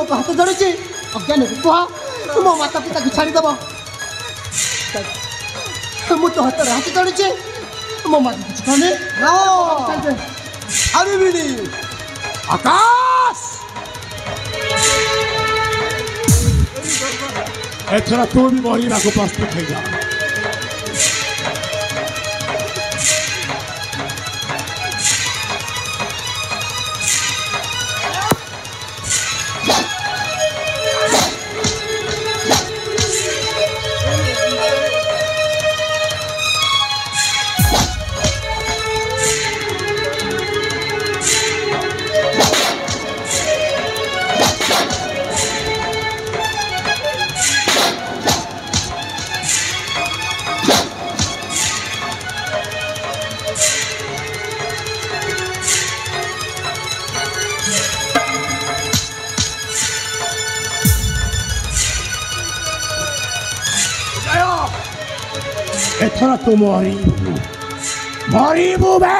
को हाथ जोड़ुची अज्ञान को कह मो माता पिता को छाड़ीदेव मु तो हाथ हाथ जोड़ुची मो माता कुछ कहने छाड़बी आकाश एथरा तू भी मरना को प्रस्तुत हो जा एथरा तो मरबू बे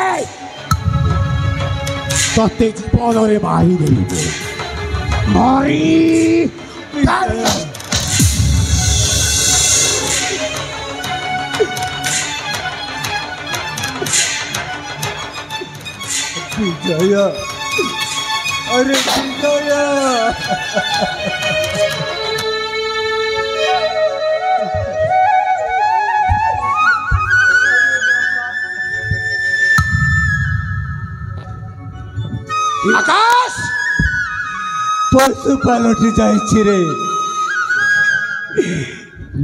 ते जीवन में मारी देवी मरी विजय अरे विजय आकाश पशु पलटि जाइछि रे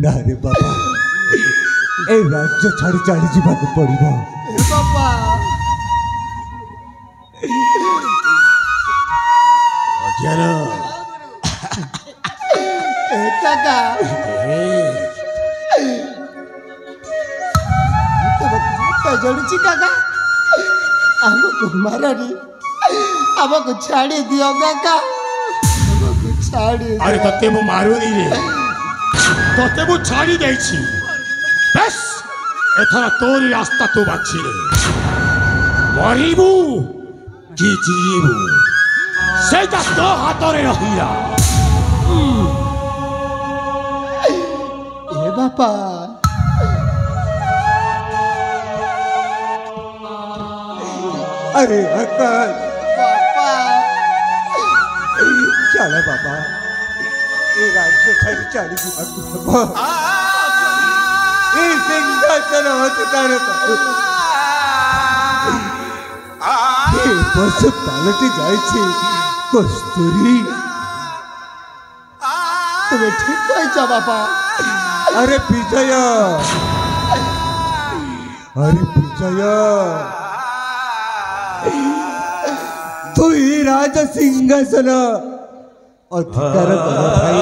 ना रे बाबा ए राज्य छाड़ी चली जीवा पड़िबो बाबा अजर काका तो जोड़ुची काका हमको मारनी हमको छाड़ी दियो काका हमको छाड़ी अरे तते मु मारुनी रे तते मु छाड़ी देछि बस एथरा तोरी रास्ता तो बाछि रे मरिबू कि जीबू सेटा तो हातरे रहिला ए बापा अरे अकल बापा चला बाबा ये राज्य छाड़ी चली जीवा ये सिंहासन अधिकार पशु पलटि जाइछि कस्तूरी तुम्हें ठीक कह बापा अरे विजय तू ही राज सिंहासन अधिकार कर भाई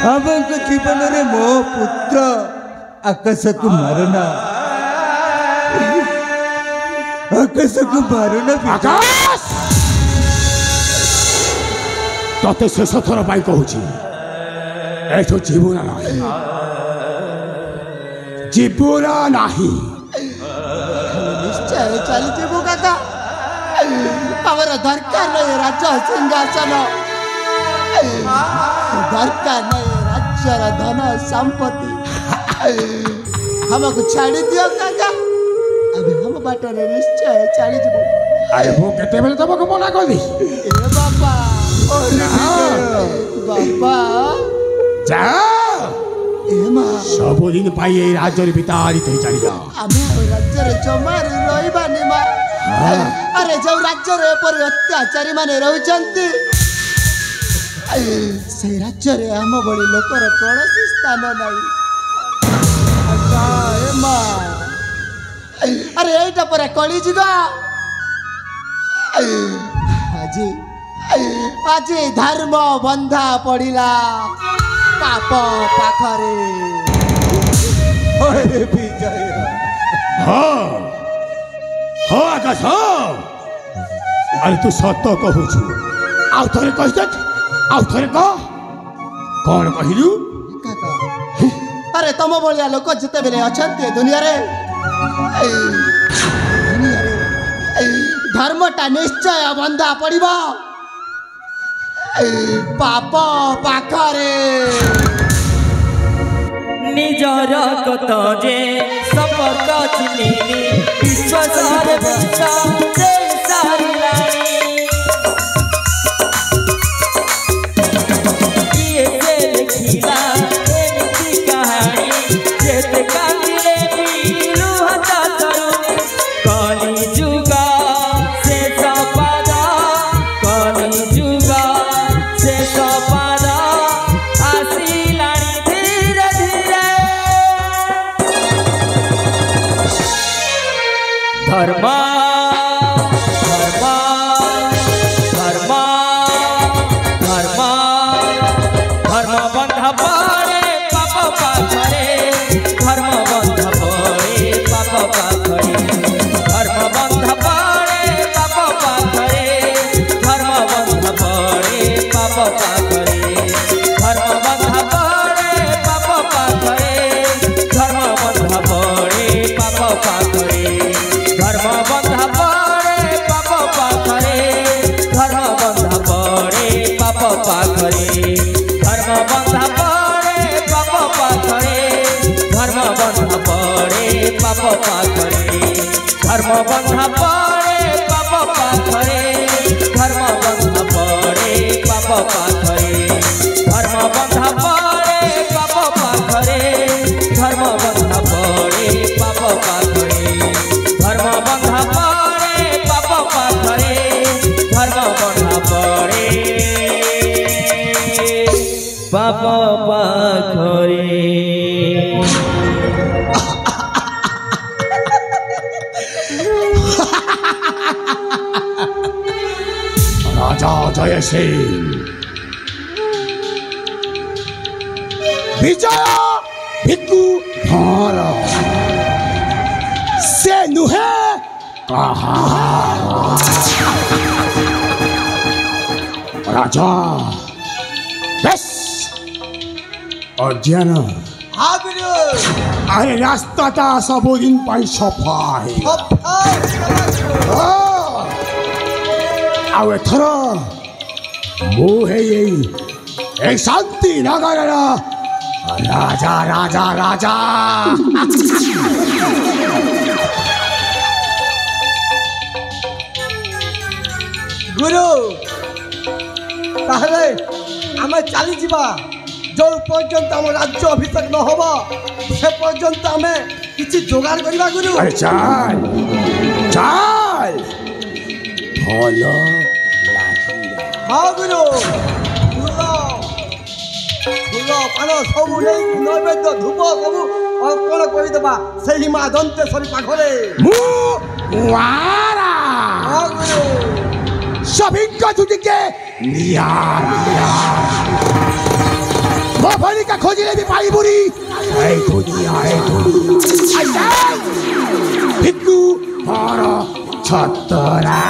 हमको जीवन रे मो पुत्र आकाश को मारना आकाश को मारना आकाश तते शेष थर पाई कहूची एठो जीवना नाही जीवना नाही निश्चय चली जीवो काका हमारा दरकार नहीं राज्य सिंहासन दरकार नहीं राज्य धन संपत्ति हमको छाड़ी दियो काका अबे हम बाटरे निश्चय छाड़ी जीवो अरे वो केते बेले तमको मना कर दी ए बाबा बाबा जा ए मां सबुदिन पाई ए राज्य बितारी ते चली जा आमे राज्य रे जमार रहिबानी मा अरे जो राज्य रे पर अत्याचारी माने रहउचंती से राज्य रे हम बड़ी लोकर कौनसी स्थान नहीं अच्छा ए मां अरे एटा पर कली जुगा आज धर्म बंधा पड़िला पाप पाखरे अरे विजय हाँ हाँ आकाश हाँ अरे तू सत कहूछु आउ थरे कह दे आउ थरे कह कौन कहलु अरे तुम भाया लोक जिते बेले अच्छा दुनिया रे धर्मटा निश्चय बंधा पड़िबो ପାପ ପାଖରେ ନିଜର କତ ଯେ ସମ୍ପର୍କ ଚିହ୍ନିନି ବିଶ୍ୱାସରେ ବିଷ ଦେଇ ସାରିଲାଣି କିଏ ଯେ ଲେଖିଲା ଏମିତି କାହାଣୀ ଯେତେ କାନ୍ଦିଲେ ବି ଲୁହ ଚାଷରୁ କଳି ଯୁଗ ଶେଷ ପାଦ କଳି ଯୁଗ ଶେଷ ପାଦ ଆସିଲାଣି ଧୀରେ ଧୀରେ ଧର୍ମ ଧର୍ମ ଧର୍ମ ଧର୍ମ ବନ୍ଧ ପଡ଼େ ପାପ ପାଖରେ ଧର୍ମ ବନ୍ଧ ପଡ଼େ ପାପ ପାଖରେ ଧର୍ମ ବନ୍ଧ ପଡ଼େ ପାପ ପାଖରେ ଧର୍ମ ବନ୍ଧ ପଡ଼େ ପାପ ପାଖରେ ଧର୍ମ ବନ୍ଧ ପଡ଼େ ପାପ ପାଖରେ ଧର୍ମ ବନ୍ଧ ପଡ଼େ ପାପ ପାଖରେ ଧର୍ମ ବନ୍ଧ ପଡ଼େ ପାପ ପାଖରେ ଧର୍ମ ବନ୍ଧ ପଡ଼େ ପାପ ପାଖରେ ଧର୍ମ ବନ୍ଧ ପଡ଼େ ପାପ ପାଖରେ ଧର୍ମ ବନ୍ଧ ପଡ଼େ ପାପ ପାଖରେ ଧର୍ମ ବନ୍ଧ ପଡ଼େ ପାପ ପାଖରେ ଧର୍ମ ବନ୍ଧ ପଡ଼େ ପାପ ପାଖରେ ଧର୍ମ ବନ୍ଧ ପଡ଼େ ପାପ ପାଖରେ ଧର୍ମ ବନ୍ଧ ପଡ଼େ ପାପ ପାଖରେ ଧର୍ମ ବନ୍ଧ ପଡ଼େ ପାପ ପାଖରେ ଧର୍ମ ବନ୍ଧ ପଡ଼େ ପାପ ପାଖରେ राजा जय सिंह विजय भिक्कु भार से नुहे कहा राजा बस अर्जुन अरे रास्ता सबुदिन पाई सफा है ଆଉ ଏଥର ମୁଁ ହେଇ ଏଇ ଶାନ୍ତି ନଗରର ରାଜା ରାଜା ରାଜା गुरु ताहले आमे चली जीवा जो पर्यंत आम राज्य अभिषेक न होब से पर्यंत आमे किछि जोगाड़ करिबा गुरु अरे चल चल भलो हाँ गुरु फूल फूल पान सब नैवेद्य धूप सब अर्पण करदेवा से माँ दंतेश्वरी पाखरे हाँ गुरु सभी का तुझे नियार वो भली का खोजले भी पाई बुरी ऐ दुनिया भिक्कु मारा छतरा